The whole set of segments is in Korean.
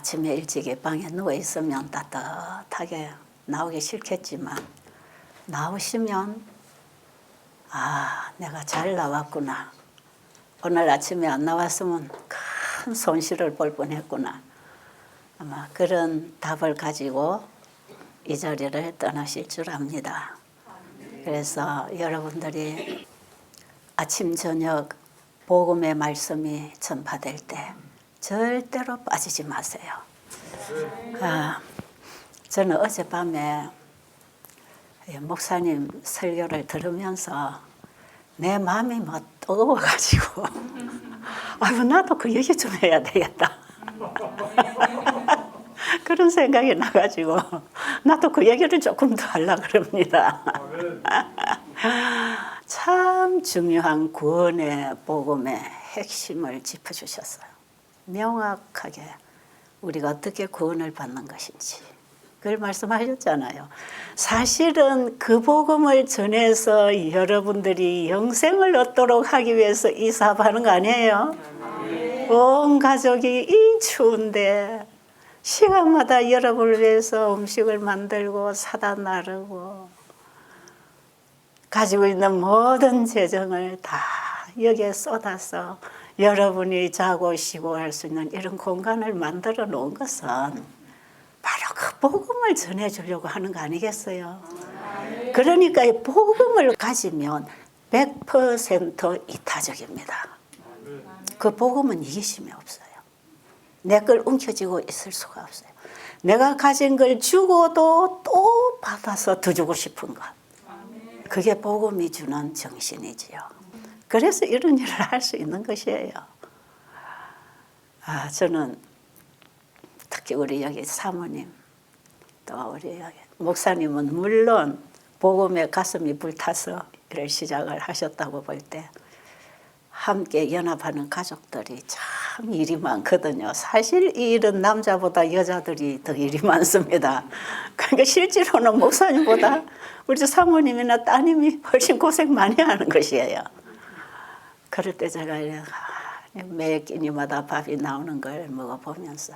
아침에 일찍 방에 누워 있으면 따뜻하게 나오기 싫겠지만 나오시면 내가 잘 나왔구나. 오늘 아침에 안 나왔으면 큰 손실을 볼 뻔했구나. 아마 그런 답을 가지고 이 자리를 떠나실 줄 압니다. 그래서 여러분들이 아침 저녁 복음의 말씀이 전파될 때 절대로 빠지지 마세요. 저는 어젯밤에 목사님 설교를 들으면서 내 마음이 막 뜨거워가지고 나도 그 얘기 좀 해야 되겠다. 그런 생각이 나가지고 나도 그 얘기를 조금 더 하려고 그럽니다. 참 중요한 구원의 복음의 핵심을 짚어주셨어요. 명확하게 우리가 어떻게 구원을 받는 것인지 그걸 말씀하셨잖아요. 사실은 그 복음을 전해서 여러분들이 영생을 얻도록 하기 위해서 이 사업하는 거 아니에요? 온 가족이 이 추운데 시간마다 여러분을 위해서 음식을 만들고 사다 나르고 가지고 있는 모든 재정을 다 여기에 쏟아서 여러분이 자고 쉬고 할 수 있는 이런 공간을 만들어 놓은 것은 바로 그 복음을 전해주려고 하는 거 아니겠어요? 그러니까 이 복음을 가지면 100% 이타적입니다. 그 복음은 이기심이 없어요. 내 걸 움켜쥐고 있을 수가 없어요. 내가 가진 걸 주고도 또 받아서 더 주고 싶은 것. 그게 복음이 주는 정신이지요. 그래서 이런 일을 할 수 있는 것이에요. 저는 특히 우리 여기 사모님 또 우리 여기 목사님은 물론 복음에 가슴이 불타서 일을 시작을 하셨다고 볼 때 함께 연합하는 가족들이 참 일이 많거든요. 사실 이 일은 남자보다 여자들이 더 일이 많습니다. 그러니까 실제로는 목사님보다 우리 사모님이나 따님이 훨씬 고생 많이 하는 것이에요. 그럴 때 제가 매 끼니마다 밥이 나오는 걸 먹어보면서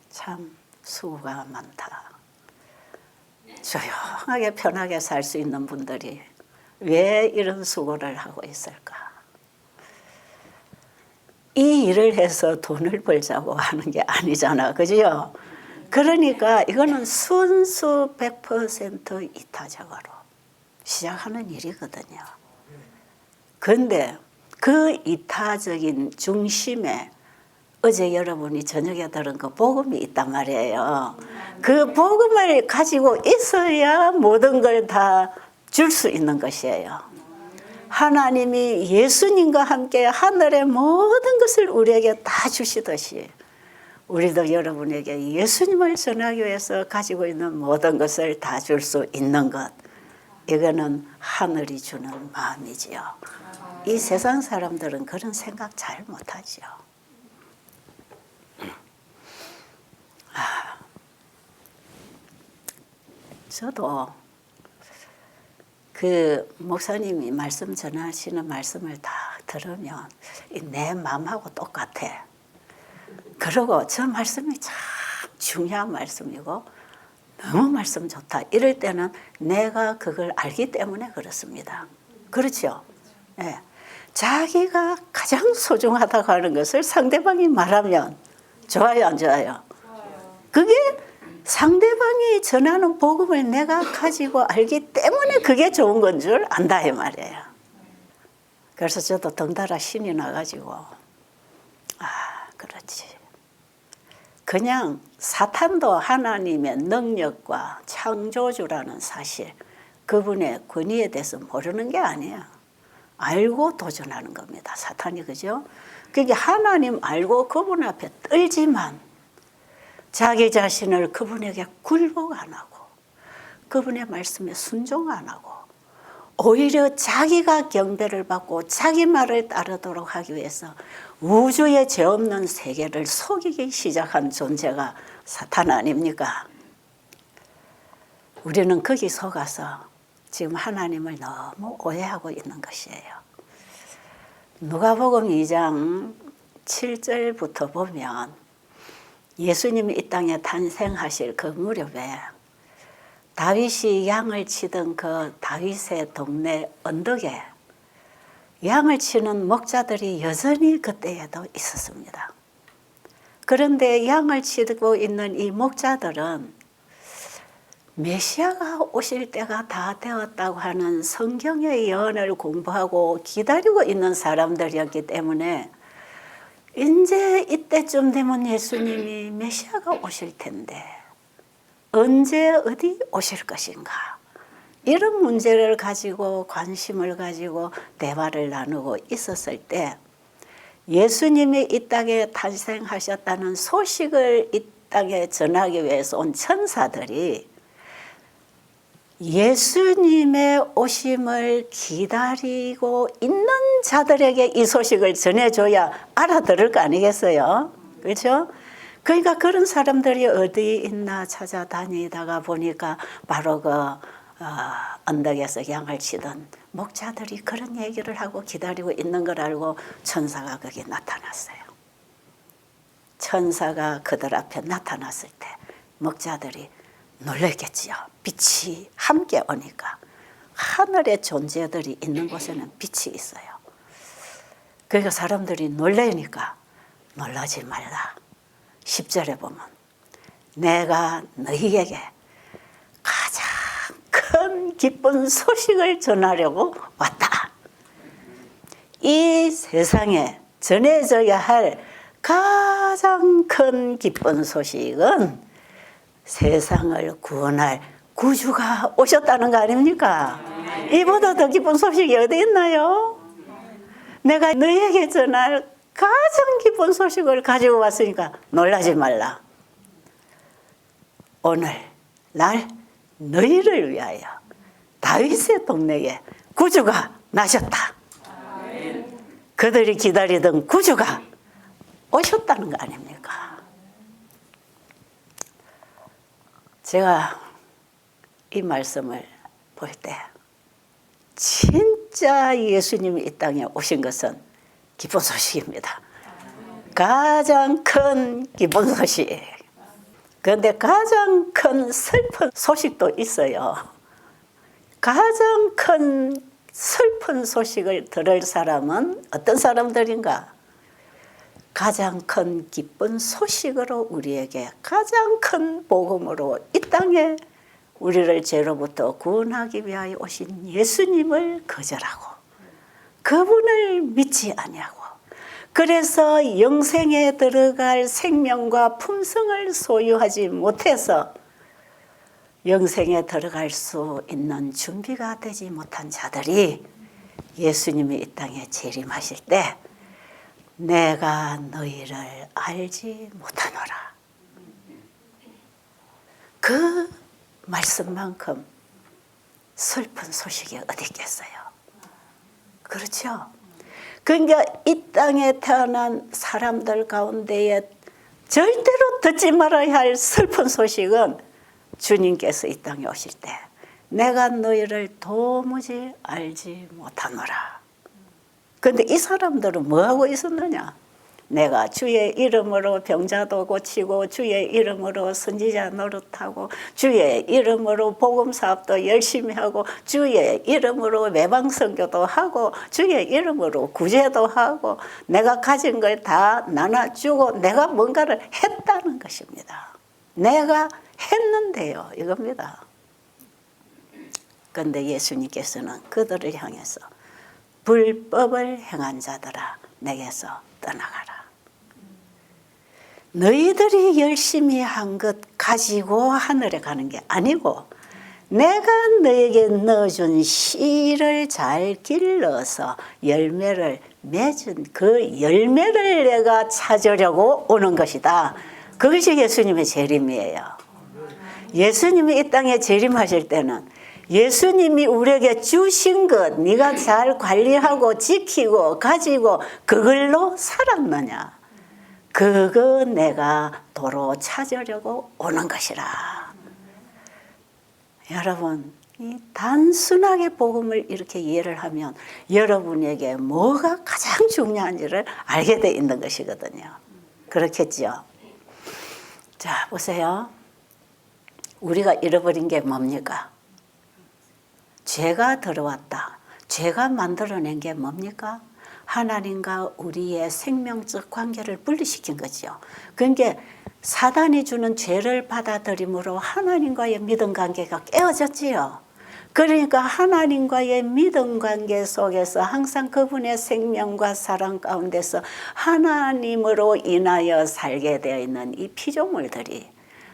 참 수고가 많다. 조용하게 편하게 살 수 있는 분들이 왜 이런 수고를 하고 있을까? 이 일을 해서 돈을 벌자고 하는 게 아니잖아. 그죠? 그러니까 이거는 순수 100% 이타적으로 시작하는 일이거든요. 그런데 그 이타적인 중심에 어제 여러분이 저녁에 들은 그 복음이 있단 말이에요. 그 복음을 가지고 있어야 모든 걸 다 줄 수 있는 것이에요. 하나님이 예수님과 함께 하늘의 모든 것을 우리에게 다 주시듯이 우리도 여러분에게 예수님을 전하기 위해서 가지고 있는 모든 것을 다 줄 수 있는 것. 이거는 하늘이 주는 마음이지요. 이 세상 사람들은 그런 생각 잘 못하지요. 저도 그 목사님이 말씀 전하시는 말씀을 다 들으면 내 마음하고 똑같아. 그리고 저 말씀이 참 중요한 말씀이고 너무 말씀 좋다. 이럴 때는 내가 그걸 알기 때문에 그렇습니다. 그렇죠? 네. 자기가 가장 소중하다고 하는 것을 상대방이 말하면 좋아요, 안 좋아요? 그게 상대방이 전하는 복음을 내가 가지고 알기 때문에 그게 좋은 건 줄 안다 이 말이에요. 그래서 저도 덩달아 신이 나가지고 그렇지. 그냥 사탄도 하나님의 능력과 창조주라는 사실, 그분의 권위에 대해서 모르는 게 아니에요. 알고 도전하는 겁니다. 사탄이. 그죠? 그게 하나님 알고 그분 앞에 떨지만 자기 자신을 그분에게 굴복 안 하고 그분의 말씀에 순종 안 하고 오히려 자기가 경배를 받고 자기 말을 따르도록 하기 위해서 우주의 죄 없는 세계를 속이기 시작한 존재가 사탄 아닙니까? 우리는 거기 속아서 지금 하나님을 너무 오해하고 있는 것이에요. 누가복음 2장 7절부터 보면 예수님이 이 땅에 탄생하실 그 무렵에 다윗이 양을 치던 그 다윗의 동네 언덕에 양을 치는 목자들이 여전히 그때에도 있었습니다. 그런데 양을 치고 있는 이 목자들은 메시아가 오실 때가 다 되었다고 하는 성경의 예언을 공부하고 기다리고 있는 사람들이었기 때문에 이제 이때쯤 되면 예수님이 메시아가 오실 텐데 언제 어디 오실 것인가, 이런 문제를 가지고 관심을 가지고 대화를 나누고 있었을 때 예수님이 이 땅에 탄생하셨다는 소식을 이 땅에 전하기 위해서 온 천사들이 예수님의 오심을 기다리고 있는 자들에게 이 소식을 전해줘야 알아들을 거 아니겠어요? 그렇죠? 그러니까 그런 사람들이 어디 있나 찾아다니다가 보니까 바로 그 언덕에서 양을 치던 목자들이 그런 얘기를 하고 기다리고 있는 걸 알고 천사가 거기 나타났어요. 천사가 그들 앞에 나타났을 때 목자들이 놀랐겠지요. 빛이 함께 오니까 하늘의 존재들이 있는 곳에는 빛이 있어요. 그러니까 사람들이 놀라니까 놀라지 말라. 10절에 보면 내가 너희에게 가장 큰 기쁜 소식을 전하려고 왔다. 이 세상에 전해져야 할 가장 큰 기쁜 소식은 세상을 구원할 구주가 오셨다는 거 아닙니까? 이보다 더 기쁜 소식이 어디 있나요? 내가 너희에게 전할 가장 기쁜 소식을 가지고 왔으니까 놀라지 말라. 오늘 날 너희를 위하여 다윗의 동네에 구주가 나셨다. 그들이 기다리던 구주가 오셨다는 거 아닙니까? 제가 이 말씀을 볼 때 진짜 예수님이 이 땅에 오신 것은 기쁜 소식입니다. 가장 큰 기쁜 소식. 그런데 가장 큰 슬픈 소식도 있어요. 가장 큰 슬픈 소식을 들을 사람은 어떤 사람들인가? 가장 큰 기쁜 소식으로 우리에게 가장 큰 복음으로 이 땅에 우리를 죄로부터 구원하기 위하여 오신 예수님을 거절하고 그분을 믿지 아니하고 그래서 영생에 들어갈 생명과 품성을 소유하지 못해서 영생에 들어갈 수 있는 준비가 되지 못한 자들이 예수님이 이 땅에 재림하실 때 내가 너희를 알지 못하노라. 그 말씀만큼 슬픈 소식이 어디 있겠어요? 그렇죠? 그러니까 이 땅에 태어난 사람들 가운데에 절대로 듣지 말아야 할 슬픈 소식은 주님께서 이 땅에 오실 때 내가 너희를 도무지 알지 못하노라. 그런데 이 사람들은 뭐하고 있었느냐? 내가 주의 이름으로 병자도 고치고 주의 이름으로 선지자 노릇하고 주의 이름으로 복음사업도 열심히 하고 주의 이름으로 외방선교도 하고 주의 이름으로 구제도 하고 내가 가진 걸 다 나눠주고 내가 뭔가를 했다는 것입니다. 내가 했는데요, 이겁니다. 그런데 예수님께서는 그들을 향해서 불법을 행한 자들아 내게서 떠나가라. 너희들이 열심히 한 것 가지고 하늘에 가는 게 아니고 내가 너에게 넣어준 씨를 잘 길러서 열매를 맺은 그 열매를 내가 찾으려고 오는 것이다. 그것이 예수님의 재림이에요. 예수님이 이 땅에 재림하실 때는 예수님이 우리에게 주신 것 네가 잘 관리하고 지키고 가지고 그걸로 살았느냐? 그거 내가 도로 찾으려고 오는 것이라. 여러분, 이 단순하게 복음을 이렇게 이해를 하면 여러분에게 뭐가 가장 중요한지를 알게 돼 있는 것이거든요. 그렇겠죠? 자, 보세요. 우리가 잃어버린 게 뭡니까? 죄가 들어왔다. 죄가 만들어낸 게 뭡니까? 하나님과 우리의 생명적 관계를 분리시킨 거죠. 그러니까 사단이 주는 죄를 받아들임으로 하나님과의 믿음 관계가 깨어졌지요. 그러니까 하나님과의 믿음 관계 속에서 항상 그분의 생명과 사랑 가운데서 하나님으로 인하여 살게 되어 있는 이 피조물들이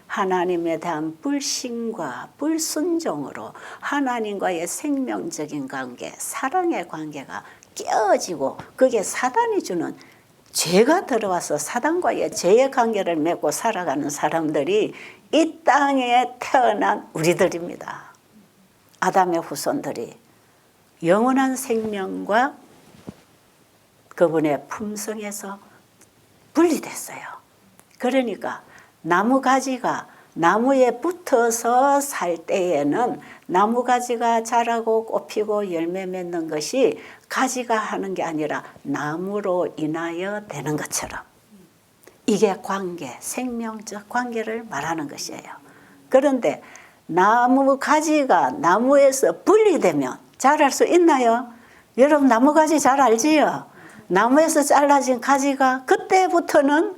하나님에 대한 불신과 불순종으로 하나님과의 생명적인 관계, 사랑의 관계가 깨어지고 그게 사단이 주는 죄가 들어와서 사단과의 죄의 관계를 맺고 살아가는 사람들이 이 땅에 태어난 우리들입니다. 아담의 후손들이 영원한 생명과 그분의 품성에서 분리됐어요. 그러니까 나무 가지가 나무에 붙어서 살 때에는 나무 가지가 자라고 꽃피고 열매 맺는 것이 가지가 하는 게 아니라 나무로 인하여 되는 것처럼 이게 관계, 생명적 관계를 말하는 것이에요. 그런데 나무 가지가 나무에서 분리되면 자랄 수 있나요? 여러분 나무 가지 잘 알지요? 나무에서 잘라진 가지가 그때부터는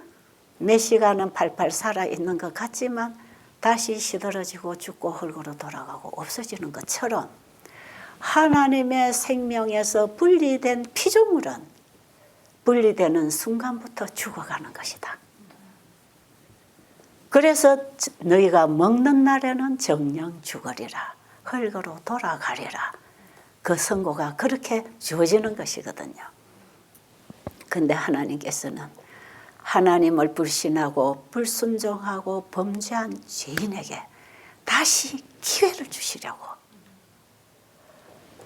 몇 시간은 팔팔 살아있는 것 같지만 다시 시들어지고 죽고 흙으로 돌아가고 없어지는 것처럼 하나님의 생명에서 분리된 피조물은 분리되는 순간부터 죽어가는 것이다. 그래서 너희가 먹는 날에는 정령 죽으리라. 흙으로 돌아가리라. 그 선고가 그렇게 주어지는 것이거든요. 근데 하나님께서는 하나님을 불신하고 불순종하고 범죄한 죄인에게 다시 기회를 주시려고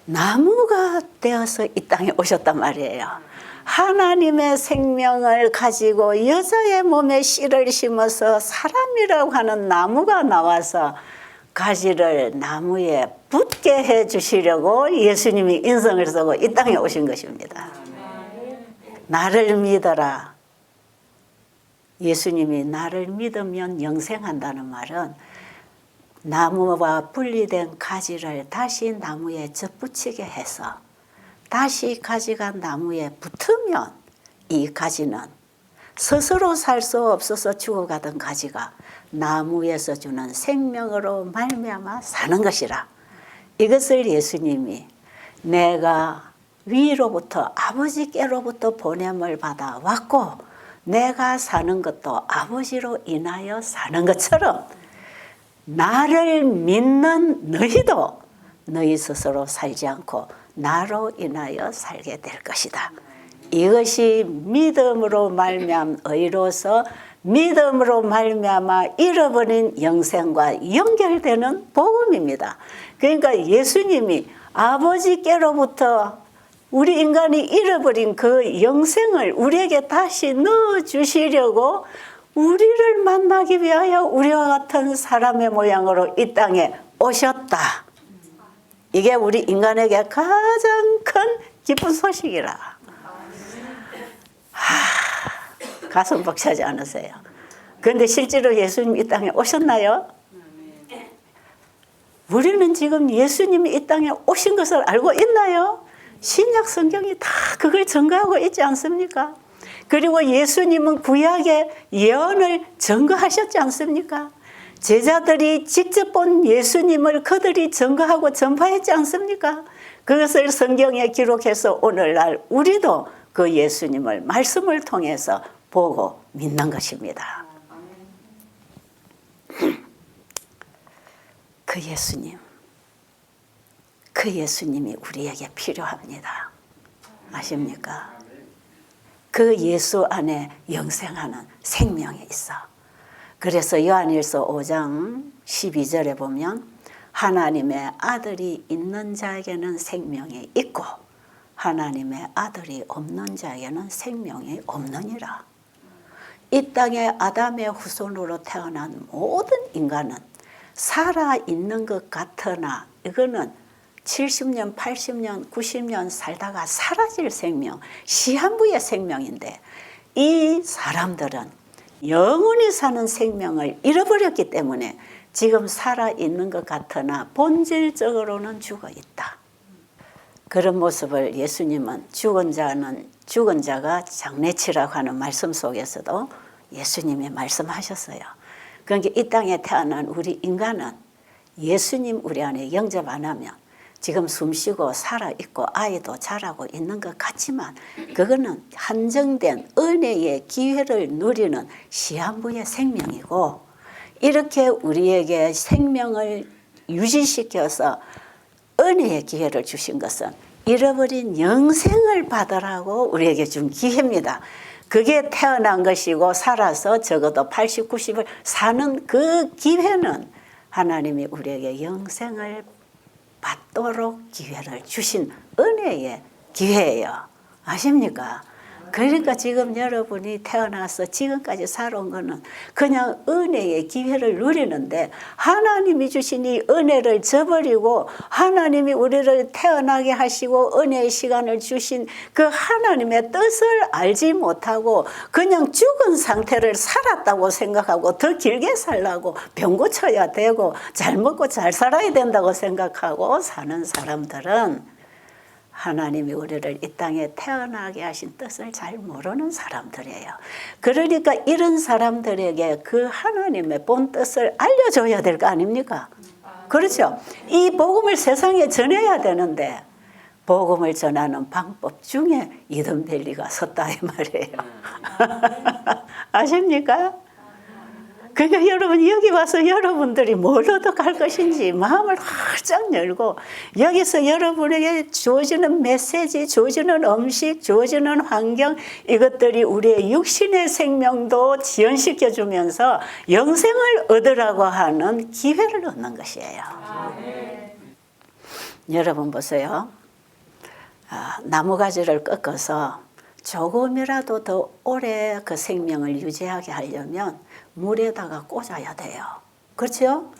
나무가 되어서 이 땅에 오셨단 말이에요. 하나님의 생명을 가지고 여자의 몸에 씨를 심어서 사람이라고 하는 나무가 나와서 가지를 나무에 붙게 해 주시려고 예수님이 인성을 쓰고 이 땅에 오신 것입니다. 나를 믿어라. 예수님이 나를 믿으면 영생한다는 말은 나무와 분리된 가지를 다시 나무에 접붙이게 해서 다시 가지가 나무에 붙으면 이 가지는 스스로 살 수 없어서 죽어가던 가지가 나무에서 주는 생명으로 말미암아 사는 것이라. 이것을 예수님이 내가 위로부터 아버지께로부터 보냄을 받아 왔고 내가 사는 것도 아버지로 인하여 사는 것처럼 나를 믿는 너희도 너희 스스로 살지 않고 나로 인하여 살게 될 것이다. 이것이 믿음으로 말미암아 의로서 믿음으로 말미암아 잃어버린 영생과 연결되는 복음입니다. 그러니까 예수님이 아버지께로부터 우리 인간이 잃어버린 그 영생을 우리에게 다시 넣어주시려고 우리를 만나기 위하여 우리와 같은 사람의 모양으로 이 땅에 오셨다. 이게 우리 인간에게 가장 큰 기쁜 소식이라. 가슴 벅차지 않으세요? 그런데 실제로 예수님 이 땅에 오셨나요? 우리는 지금 예수님이 이 땅에 오신 것을 알고 있나요? 신약 성경이 다 그걸 증거하고 있지 않습니까? 그리고 예수님은 구약의 예언을 증거하셨지 않습니까? 제자들이 직접 본 예수님을 그들이 증거하고 전파했지 않습니까? 그것을 성경에 기록해서 오늘날 우리도 그 예수님을 말씀을 통해서 보고 믿는 것입니다. 그 예수님이 우리에게 필요합니다. 아십니까? 그 예수 안에 영생하는 생명이 있어. 그래서 요한일서 5장 12절에 보면 하나님의 아들이 있는 자에게는 생명이 있고 하나님의 아들이 없는 자에게는 생명이 없느니라. 이 땅에 아담의 후손으로 태어난 모든 인간은 살아있는 것 같으나 이거는 70년, 80년, 90년 살다가 사라질 생명, 시한부의 생명인데 이 사람들은 영원히 사는 생명을 잃어버렸기 때문에 지금 살아있는 것 같으나 본질적으로는 죽어 있다. 그런 모습을 예수님은 죽은 자가 장래치라고 하는 말씀 속에서도 예수님이 말씀하셨어요. 그러니까 이 땅에 태어난 우리 인간은 예수님 우리 안에 영접 안 하면 지금 숨쉬고 살아있고 아이도 자라고 있는 것 같지만 그거는 한정된 은혜의 기회를 누리는 시한부의 생명이고, 이렇게 우리에게 생명을 유지시켜서 은혜의 기회를 주신 것은 잃어버린 영생을 받으라고 우리에게 준 기회입니다. 그게 태어난 것이고 살아서 적어도 80, 90을 사는 그 기회는 하나님이 우리에게 영생을 받도록 기회를 주신 은혜의 기회예요. 아십니까? 그러니까 지금 여러분이 태어나서 지금까지 살아온 거는 그냥 은혜의 기회를 누리는데, 하나님이 주신 이 은혜를 저버리고 하나님이 우리를 태어나게 하시고 은혜의 시간을 주신 그 하나님의 뜻을 알지 못하고 그냥 죽은 상태를 살았다고 생각하고 더 길게 살라고 병 고쳐야 되고 잘 먹고 잘 살아야 된다고 생각하고 사는 사람들은 하나님이 우리를 이 땅에 태어나게 하신 뜻을 잘 모르는 사람들이에요. 그러니까 이런 사람들에게 그 하나님의 본 뜻을 알려줘야 될 거 아닙니까? 그렇죠? 이 복음을 세상에 전해야 되는데 복음을 전하는 방법 중에 이든벨리가 섰다 이 말이에요. 아십니까? 그러니까 여러분 여기 와서 여러분들이 뭘 얻어갈 것인지 마음을 활짝 열고 여기서 여러분에게 주어지는 메시지, 주어지는 음식, 주어지는 환경, 이것들이 우리의 육신의 생명도 지연시켜 주면서 영생을 얻으라고 하는 기회를 얻는 것이에요. 여러분 보세요. 나무가지를 꺾어서 조금이라도 더 오래 그 생명을 유지하게 하려면 물에다가 꽂아야 돼요. 그렇죠?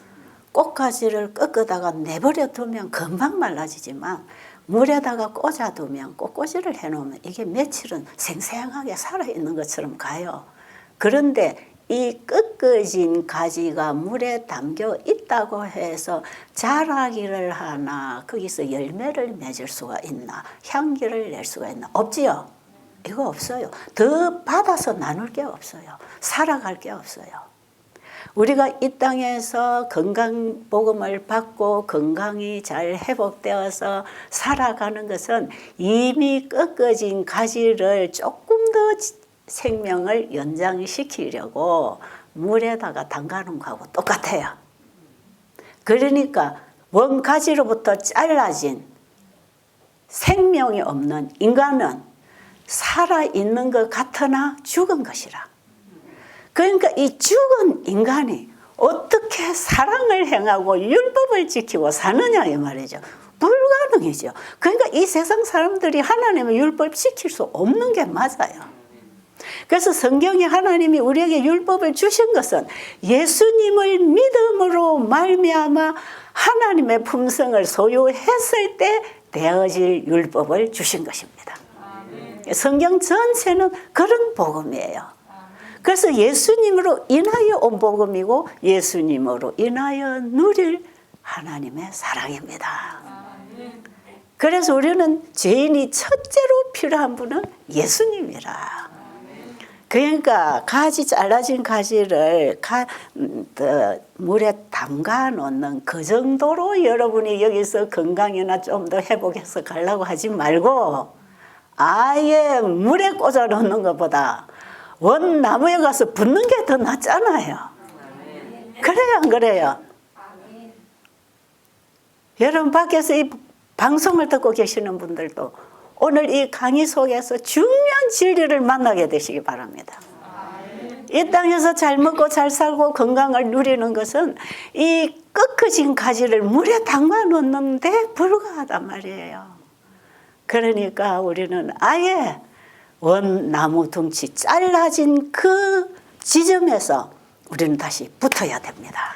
꽃가지를 꺾어다가 내버려 두면 금방 말라지지만 물에다가 꽂아두면 꽃꽂이를 해놓으면 이게 며칠은 생생하게 살아있는 것처럼 가요. 그런데 이 꺾어진 가지가 물에 담겨 있다고 해서 자라기를 하나, 거기서 열매를 맺을 수가 있나, 향기를 낼 수가 있나? 없지요? 이거 없어요. 더 받아서 나눌 게 없어요. 살아갈 게 없어요. 우리가 이 땅에서 건강 복음을 받고 건강이 잘 회복되어서 살아가는 것은 이미 꺾어진 가지를 조금 더 생명을 연장시키려고 물에다가 담가놓은 거하고 똑같아요. 그러니까 원가지로부터 잘라진 생명이 없는 인간은 살아있는 것 같으나 죽은 것이라. 그러니까 이 죽은 인간이 어떻게 사랑을 행하고 율법을 지키고 사느냐 이 말이죠. 불가능이죠. 그러니까 이 세상 사람들이 하나님의 율법을 지킬 수 없는 게 맞아요. 그래서 성경에 하나님이 우리에게 율법을 주신 것은 예수님을 믿음으로 말미암아 하나님의 품성을 소유했을 때 되어질 율법을 주신 것입니다. 성경 전체는 그런 복음이에요. 그래서 예수님으로 인하여 온 복음이고 예수님으로 인하여 누릴 하나님의 사랑입니다. 그래서 우리는 죄인이 첫째로 필요한 분은 예수님이라. 그러니까 가지 잘라진 가지를 물에 담가 놓는 그 정도로 여러분이 여기서 건강이나 좀 더 회복해서 가려고 하지 말고 아예 물에 꽂아 놓는 것보다 원 나무에 가서 붙는 게 더 낫잖아요. 그래요, 안 그래요? 여러분 밖에서 이 방송을 듣고 계시는 분들도 오늘 이 강의 속에서 중요한 진리를 만나게 되시기 바랍니다. 이 땅에서 잘 먹고 잘 살고 건강을 누리는 것은 이 꺾어진 가지를 물에 담가 놓는데 불과하단 말이에요. 그러니까 우리는 아예 원나무 덩치 잘라진 그 지점에서 우리는 다시 붙어야 됩니다.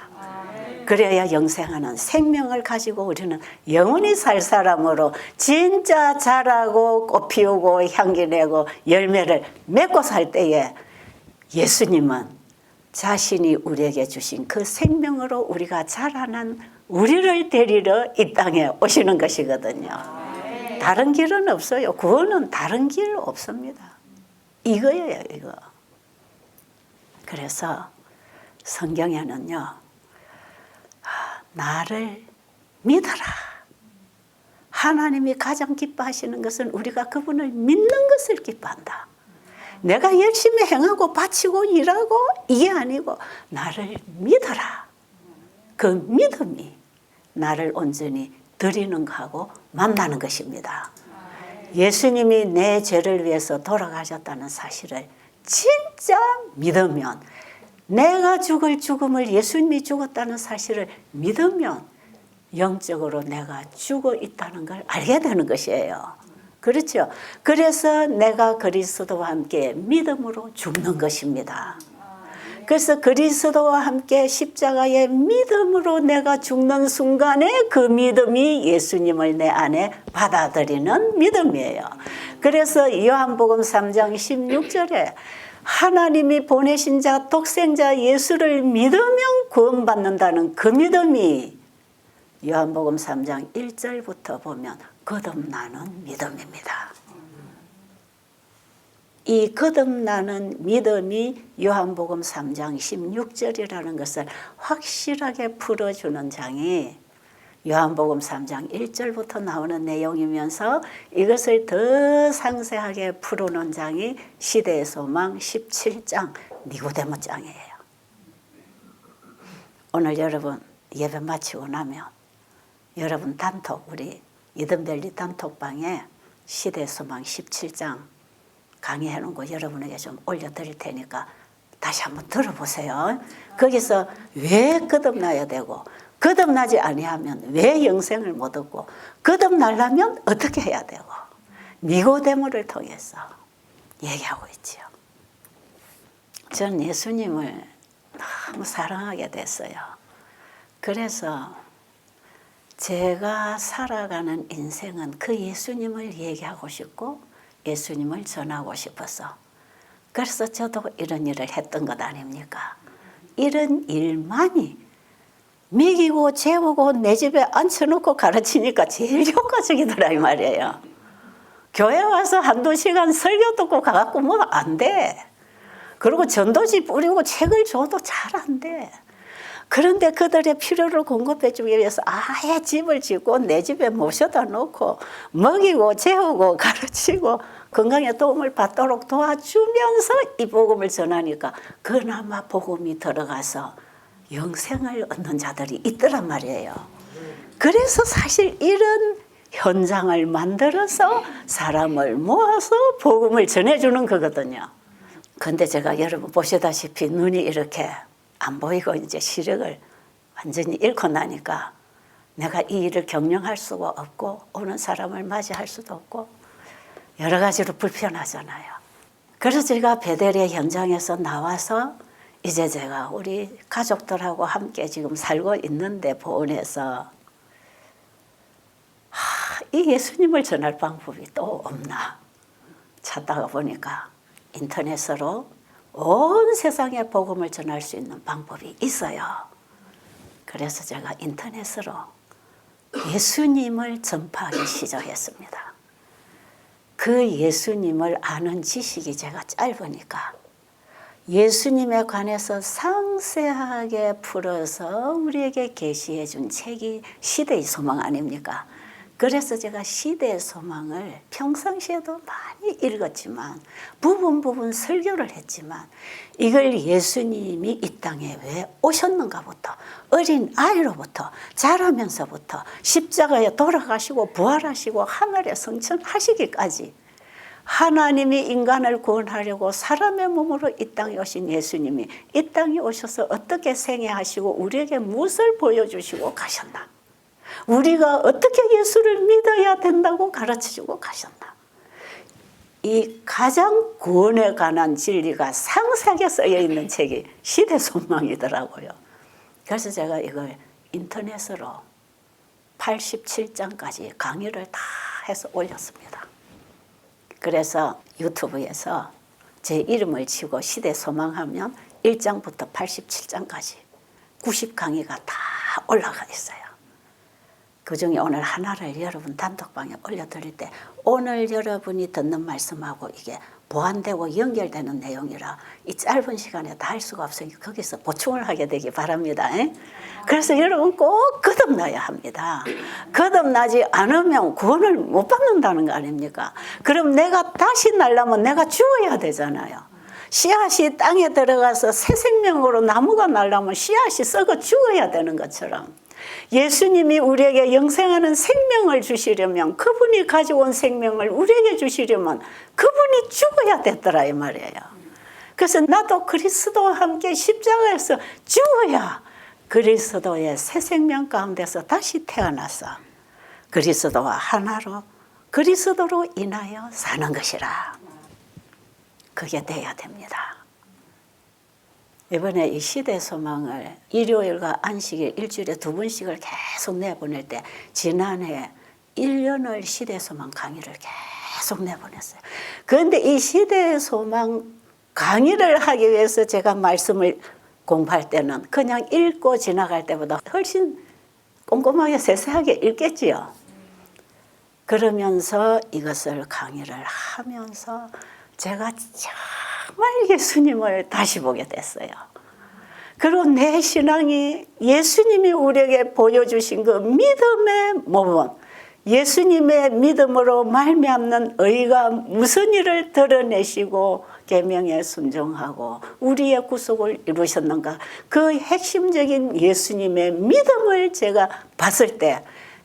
그래야 영생하는 생명을 가지고 우리는 영원히 살 사람으로 진짜 자라고 꽃 피우고 향기 내고 열매를 맺고 살 때에 예수님은 자신이 우리에게 주신 그 생명으로 우리가 자라난 우리를 데리러 이 땅에 오시는 것이거든요. 다른 길은 없어요. 구원은 다른 길 없습니다. 이거예요, 이거. 그래서 성경에는요, 나를 믿어라. 하나님이 가장 기뻐하시는 것은 우리가 그분을 믿는 것을 기뻐한다. 내가 열심히 행하고 바치고 일하고 이게 아니고 나를 믿어라. 그 믿음이 나를 온전히 드리는 거하고 만나는 것입니다. 예수님이 내 죄를 위해서 돌아가셨다는 사실을 진짜 믿으면, 내가 죽을 죽음을 예수님이 죽었다는 사실을 믿으면 영적으로 내가 죽어 있다는 걸 알게 되는 것이에요. 그렇죠? 그래서 내가 그리스도와 함께 믿음으로 죽는 것입니다. 그래서 그리스도와 함께 십자가의 믿음으로 내가 죽는 순간에 그 믿음이 예수님을 내 안에 받아들이는 믿음이에요. 그래서 요한복음 3장 16절에 하나님이 보내신 자 독생자 예수를 믿으면 구원받는다는 그 믿음이 요한복음 3장 1절부터 보면 거듭나는 믿음입니다. 이 거듭나는 믿음이 요한복음 3장 16절이라는 것을 확실하게 풀어주는 장이 요한복음 3장 1절부터 나오는 내용이면서 이것을 더 상세하게 풀어놓은 장이 시대의 소망 17장 니고데모 장이에요. 오늘 여러분 예배 마치고 나면 여러분 단톡, 우리 이든밸리 단톡방에 시대의 소망 17장 강의해 놓은 거 여러분에게 좀 올려드릴 테니까 다시 한번 들어보세요. 거기서 왜 거듭나야 되고, 거듭나지 아니하면 왜 영생을 못 얻고, 거듭나려면 어떻게 해야 되고, 니고데모를 통해서 얘기하고 있지요. 전 예수님을 너무 사랑하게 됐어요. 그래서 제가 살아가는 인생은 그 예수님을 얘기하고 싶고 예수님을 전하고 싶어서, 그래서 저도 이런 일을 했던 것 아닙니까? 이런 일만이 먹이고 재우고 내 집에 앉혀놓고 가르치니까 제일 효과적이더라 이 말이에요. 교회 와서 한두 시간 설교 듣고 가갖고 뭐 안 돼. 그리고 전도지 뿌리고 책을 줘도 잘 안 돼. 그런데 그들의 필요를 공급해 주기 위해서 아예 집을 짓고 내 집에 모셔다 놓고 먹이고 재우고 가르치고 건강에 도움을 받도록 도와주면서 이 복음을 전하니까 그나마 복음이 들어가서 영생을 얻는 자들이 있더란 말이에요. 그래서 사실 이런 현장을 만들어서 사람을 모아서 복음을 전해주는 거거든요. 근데 제가 여러분 보시다시피 눈이 이렇게 안 보이고 이제 시력을 완전히 잃고 나니까 내가 이 일을 경영할 수가 없고 오는 사람을 맞이할 수도 없고 여러 가지로 불편하잖아요. 그래서 제가 베델의 현장에서 나와서 이제 제가 우리 가족들하고 함께 지금 살고 있는데 보은에서 이 예수님을 전할 방법이 또 없나 찾다가 보니까 인터넷으로 온 세상에 복음을 전할 수 있는 방법이 있어요. 그래서 제가 인터넷으로 예수님을 전파하기 시작했습니다. 그 예수님을 아는 지식이 제가 짧으니까 예수님에 관해서 상세하게 풀어서 우리에게 계시해 준 책이 시대의 소망 아닙니까? 그래서 제가 시대의 소망을 평상시에도 많이 읽었지만 부분 설교를 했지만 이걸 예수님이 이 땅에 왜 오셨는가부터 어린 아이로부터 자라면서부터 십자가에 돌아가시고 부활하시고 하늘에 승천하시기까지 하나님이 인간을 구원하려고 사람의 몸으로 이 땅에 오신 예수님이 이 땅에 오셔서 어떻게 생애하시고 우리에게 무엇을 보여주시고 가셨나, 우리가 어떻게 예수를 믿어야 된다고 가르쳐주고 가셨나, 이 가장 구원에 관한 진리가 상세하게 쓰여 있는 책이 시대 소망이더라고요. 그래서 제가 이걸 인터넷으로 87장까지 강의를 다 해서 올렸습니다. 그래서 유튜브에서 제 이름을 치고 시대 소망하면 1장부터 87장까지 90강의가 다 올라가 있어요. 그중에 오늘 하나를 여러분 단톡방에 올려드릴 때 오늘 여러분이 듣는 말씀하고 이게 보완되고 연결되는 내용이라 이 짧은 시간에 다 할 수가 없으니까 거기서 보충을 하게 되기 바랍니다. 그래서 여러분 꼭 거듭나야 합니다. 거듭나지 않으면 구원을 못 받는다는 거 아닙니까? 그럼 내가 다시 날려면 내가 죽어야 되잖아요. 씨앗이 땅에 들어가서 새 생명으로 나무가 날려면 씨앗이 썩어 죽어야 되는 것처럼 예수님이 우리에게 영생하는 생명을 주시려면 그분이 가지고 온 생명을 우리에게 주시려면 그분이 죽어야 됐더라 이 말이에요. 그래서 나도 그리스도와 함께 십자가에서 죽어야 그리스도의 새 생명 가운데서 다시 태어나서 그리스도와 하나로 그리스도로 인하여 사는 것이라. 그게 돼야 됩니다. 이번에 이 시대 소망을 일요일과 안식일 일주일에 2번씩을 계속 내보낼 때 지난해 1년을 시대 소망 강의를 계속 내보냈어요. 그런데 이 시대 소망 강의를 하기 위해서 제가 말씀을 공부할 때는 그냥 읽고 지나갈 때보다 훨씬 꼼꼼하게 세세하게 읽겠지요. 그러면서 이것을 강의를 하면서 제가 정말 예수님을 다시 보게 됐어요. 그리고 내 신앙이 예수님이 우리에게 보여주신 그 믿음의 모범, 예수님의 믿음으로 말미암는 의가 무슨 일을 드러내시고 계명에 순종하고 우리의 구속을 이루셨는가, 그 핵심적인 예수님의 믿음을 제가 봤을 때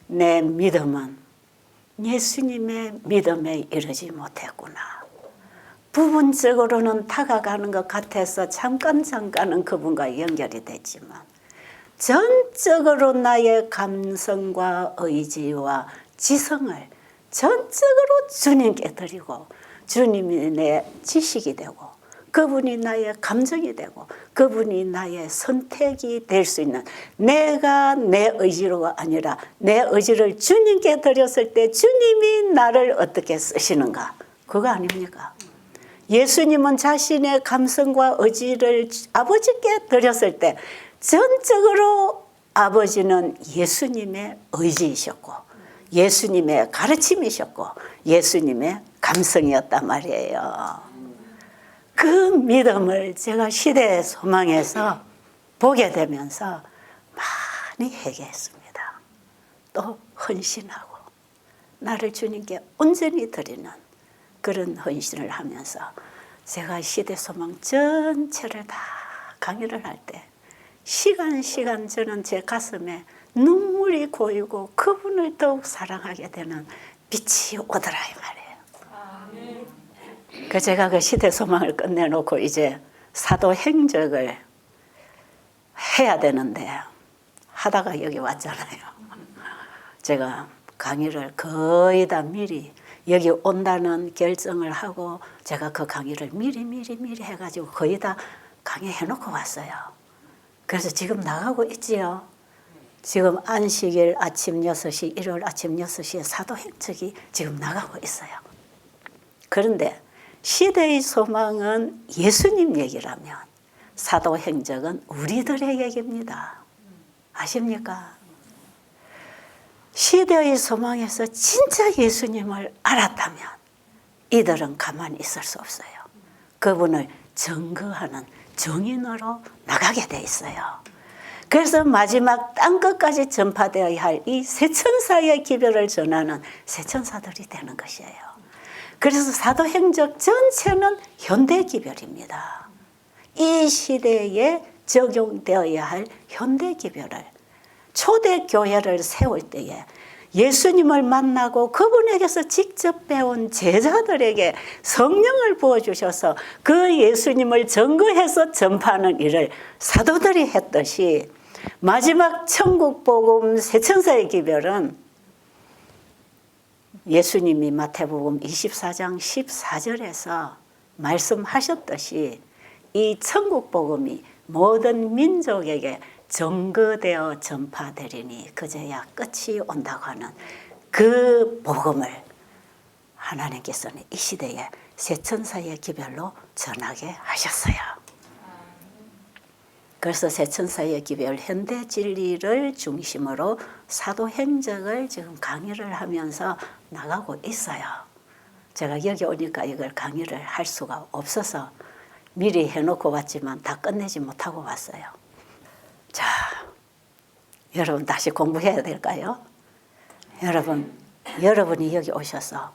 내 믿음은 예수님의 믿음에 이르지 못했구나. 부분적으로는 다가가는 것 같아서 잠깐은 그분과 연결이 됐지만 전적으로 나의 감성과 의지와 지성을 전적으로 주님께 드리고 주님이 내 지식이 되고 그분이 나의 감정이 되고 그분이 나의 선택이 될 수 있는, 내가 내 의지로가 아니라 내 의지를 주님께 드렸을 때 주님이 나를 어떻게 쓰시는가, 그거 아닙니까? 예수님은 자신의 감성과 의지를 아버지께 드렸을 때 전적으로 아버지는 예수님의 의지이셨고 예수님의 가르침이셨고 예수님의 감성이었단 말이에요. 그 믿음을 제가 시대의 소망에서 보게 되면서 많이 회개했습니다. 또 헌신하고 나를 주님께 온전히 드리는 그런 헌신을 하면서 제가 시대 소망 전체를 다 강의를 할 때 시간 저는 제 가슴에 눈물이 고이고 그분을 더욱 사랑하게 되는 빛이 오더라 이 말이에요. 그 제가 그 시대 소망을 끝내놓고 이제 사도행적을 해야 되는데 하다가 여기 왔잖아요. 제가 강의를 거의 다 미리 여기 온다는 결정을 하고 제가 그 강의를 미리 해가지고 거의 다 강의해 놓고 왔어요. 그래서 지금 나가고 있지요. 지금 안식일 아침 6시, 일요일 아침 6시에 사도행적이 지금 나가고 있어요. 그런데 시대의 소망은 예수님 얘기라면 사도행적은 우리들의 얘기입니다. 아십니까? 시대의 소망에서 진짜 예수님을 알았다면 이들은 가만히 있을 수 없어요. 그분을 증거하는 증인으로 나가게 돼 있어요. 그래서 마지막 땅끝까지 전파되어야 할 이 세천사의 기별을 전하는 세천사들이 되는 것이에요. 그래서 사도행적 전체는 현대 기별입니다. 이 시대에 적용되어야 할 현대 기별을, 초대 교회를 세울 때에 예수님을 만나고 그분에게서 직접 배운 제자들에게 성령을 부어주셔서 그 예수님을 증거해서 전파하는 일을 사도들이 했듯이 마지막 천국 복음 세천사의 기별은 예수님이 마태복음 24장 14절에서 말씀하셨듯이 이 천국 복음이 모든 민족에게 증거되어 전파되리니 그제야 끝이 온다고 하는 그 복음을 하나님께서는 이 시대에 세천사의 기별로 전하게 하셨어요. 그래서 세천사의 기별 현대 진리를 중심으로 사도행적을 지금 강의를 하면서 나가고 있어요. 제가 여기 오니까 이걸 강의를 할 수가 없어서 미리 해놓고 왔지만 다 끝내지 못하고 왔어요. 자, 여러분 다시 공부해야 될까요? 여러분이 여기 오셔서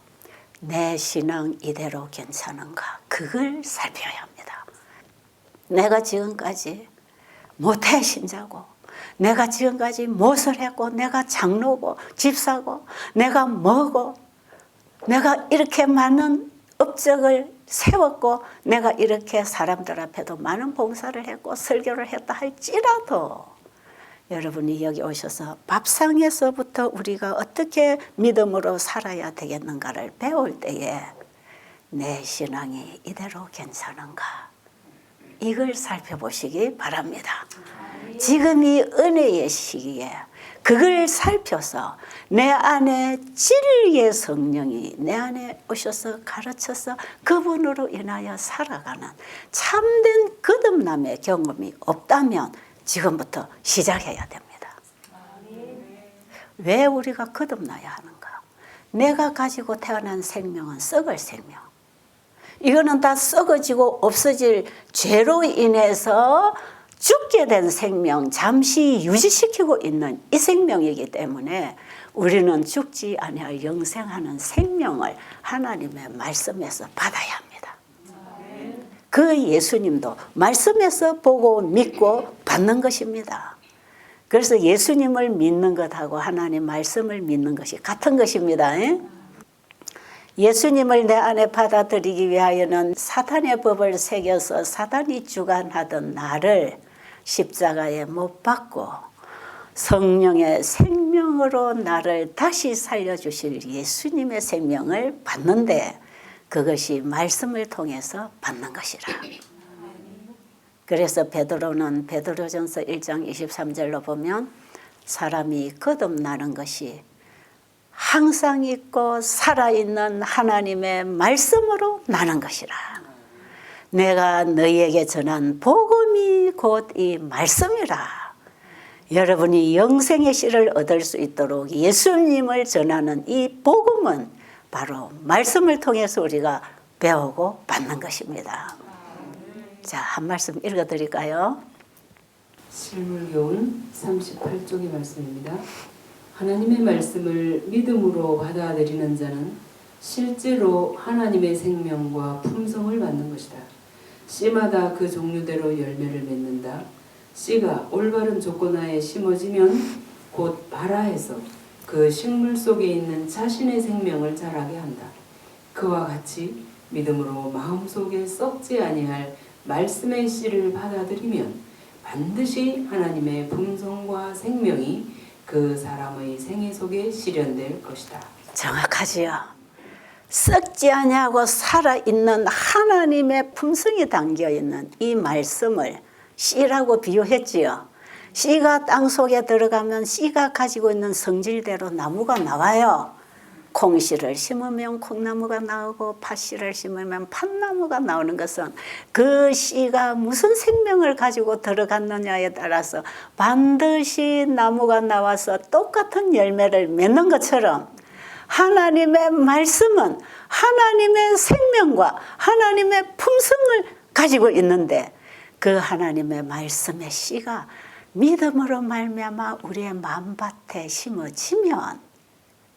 내 신앙 이대로 괜찮은가? 그걸 살펴야 합니다. 내가 지금까지 모태 신자고, 내가 지금까지 무엇을 했고, 내가 장로고, 집사고, 내가 뭐고, 내가 이렇게 많은 업적을 세웠고, 내가 이렇게 사람들 앞에도 많은 봉사를 했고, 설교를 했다 할지라도, 여러분이 여기 오셔서 밥상에서부터 우리가 어떻게 믿음으로 살아야 되겠는가를 배울 때에 내 신앙이 이대로 괜찮은가? 이걸 살펴보시기 바랍니다. 지금 이 은혜의 시기에 그걸 살펴서 내 안에 진리의 성령이 내 안에 오셔서 가르쳐서 그분으로 인하여 살아가는 참된 거듭남의 경험이 없다면 지금부터 시작해야 됩니다. 왜 우리가 거듭나야 하는가? 내가 가지고 태어난 생명은 썩을 생명. 이거는 다 썩어지고 없어질 죄로 인해서 죽게 된 생명, 잠시 유지시키고 있는 이 생명이기 때문에 우리는 죽지 아니할 영생하는 생명을 하나님의 말씀에서 받아야 합니다. 그 예수님도 말씀에서 보고 믿고 받는 것입니다. 그래서 예수님을 믿는 것하고 하나님 말씀을 믿는 것이 같은 것입니다. 예수님을 내 안에 받아들이기 위하여는 사탄의 법을 새겨서 사단이 주관하던 나를 십자가에 못 박고 성령의 생명으로 나를 다시 살려주실 예수님의 생명을 받는데 그것이 말씀을 통해서 받는 것이라. 그래서 베드로는 베드로전서 1장 23절로 보면 사람이 거듭나는 것이 항상 있고 살아있는 하나님의 말씀으로 나는 것이라. 내가 너희에게 전한 복음이 곧 이 말씀이라. 여러분이 영생의 씨를 얻을 수 있도록 예수님을 전하는 이 복음은 바로 말씀을 통해서 우리가 배우고 받는 것입니다. 자, 한 말씀 읽어드릴까요? 실물교훈 38쪽의 말씀입니다. 하나님의 말씀을 믿음으로 받아들이는 자는 실제로 하나님의 생명과 품성을 받는 것이다. 씨마다 그 종류대로 열매를 맺는다. 씨가 올바른 조건 하에 심어지면 곧 발아해서 그 식물 속에 있는 자신의 생명을 자라게 한다. 그와 같이 믿음으로 마음속에 썩지 아니할 말씀의 씨를 받아들이면 반드시 하나님의 품성과 생명이 그 사람의 생애 속에 실현될 것이다. 정확하지요. 썩지 아니하고 살아있는 하나님의 품성이 담겨있는 이 말씀을 씨라고 비유했지요. 씨가 땅속에 들어가면 씨가 가지고 있는 성질대로 나무가 나와요. 콩씨를 심으면 콩나무가 나오고 팥씨를 심으면 팥나무가 나오는 것은 그 씨가 무슨 생명을 가지고 들어갔느냐에 따라서 반드시 나무가 나와서 똑같은 열매를 맺는 것처럼 하나님의 말씀은 하나님의 생명과 하나님의 품성을 가지고 있는데 그 하나님의 말씀의 씨가 믿음으로 말미암아 우리의 마음밭에 심어지면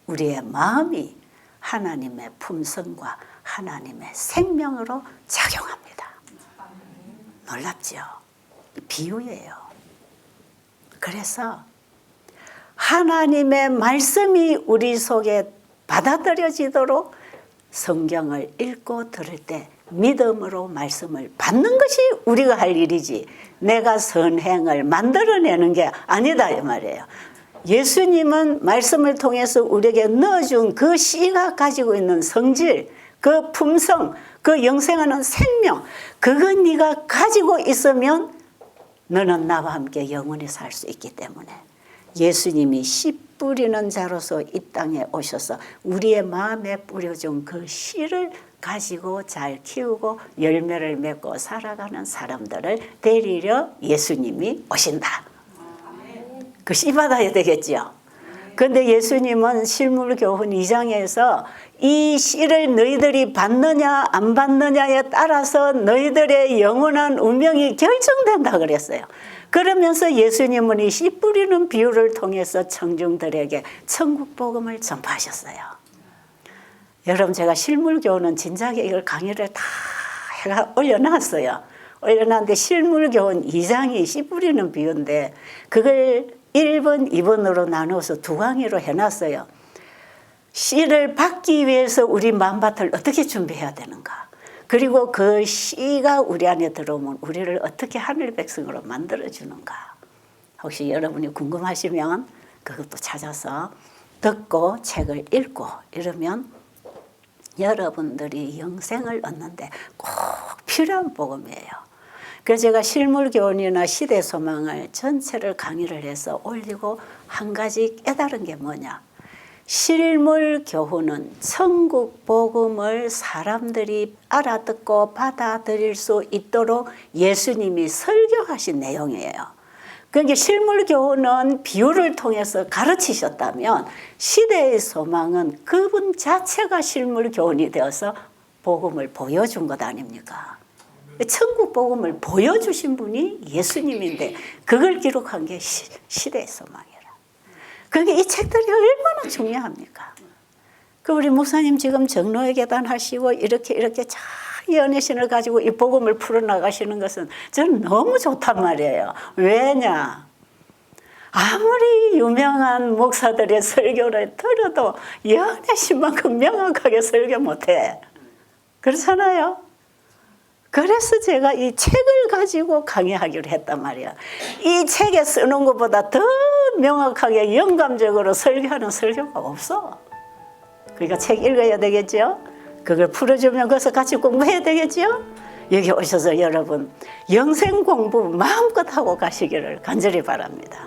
우리의 마음이 하나님의 품성과 하나님의 생명으로 작용합니다. 놀랍죠? 비유예요. 그래서 하나님의 말씀이 우리 속에 받아들여지도록 성경을 읽고 들을 때 믿음으로 말씀을 받는 것이 우리가 할 일이지 내가 선행을 만들어내는 게 아니다 이 말이에요. 예수님은 말씀을 통해서 우리에게 넣어준 그 씨가 가지고 있는 성질, 그 품성, 그 영생하는 생명, 그거 네가 가지고 있으면 너는 나와 함께 영원히 살 수 있기 때문에 예수님이 씨 뿌리는 자로서 이 땅에 오셔서 우리의 마음에 뿌려준 그 씨를 가지고 잘 키우고 열매를 맺고 살아가는 사람들을 데리러 예수님이 오신다. 그 씨 받아야 되겠죠. 그런데 예수님은 실물교훈 2장에서 이 씨를 너희들이 받느냐 안 받느냐에 따라서 너희들의 영원한 운명이 결정된다 그랬어요. 그러면서 예수님은 이 씨 뿌리는 비유를 통해서 청중들에게 천국 복음을 전파하셨어요. 여러분, 제가 실물교훈은 진작에 이걸 강의를 다 해가 올려놨어요. 올려놨는데 실물교훈 2장이 씨 뿌리는 비유인데 그걸 1번, 2번으로 나눠서 두 강의로 해놨어요. 씨를 받기 위해서 우리 마음밭을 어떻게 준비해야 되는가. 그리고 그 씨가 우리 안에 들어오면 우리를 어떻게 하늘 백성으로 만들어주는가. 혹시 여러분이 궁금하시면 그것도 찾아서 듣고 책을 읽고 이러면 여러분들이 영생을 얻는데 꼭 필요한 복음이에요. 그래서 제가 실물교훈이나 시대소망을 전체를 강의를 해서 올리고 한 가지 깨달은 게 뭐냐. 실물교훈은 천국 복음을 사람들이 알아듣고 받아들일 수 있도록 예수님이 설교하신 내용이에요. 그러니까 실물교훈은 비유를 통해서 가르치셨다면 시대의 소망은 그분 자체가 실물교훈이 되어서 복음을 보여준 것 아닙니까? 천국 복음을 보여주신 분이 예수님인데 그걸 기록한 게 시대의 소망이라. 그러니까 이 책들이 얼마나 중요합니까? 그 우리 목사님 지금 정로의 계단 하시고 이렇게 잘 연애신을 가지고 이 복음을 풀어나가시는 것은 저는 너무 좋단 말이에요. 왜냐? 아무리 유명한 목사들의 설교를 들어도 연애신만큼 명확하게 설교 못해. 그렇잖아요? 그래서 제가 이 책을 가지고 강의하기로 했단 말이야. 이 책에 쓰는 것보다 더 명확하게 영감적으로 설교하는 설교가 없어. 그러니까 책 읽어야 되겠죠? 그걸 풀어주면 거기서 같이 공부해야 되겠죠? 여기 오셔서 여러분 영생 공부 마음껏 하고 가시기를 간절히 바랍니다.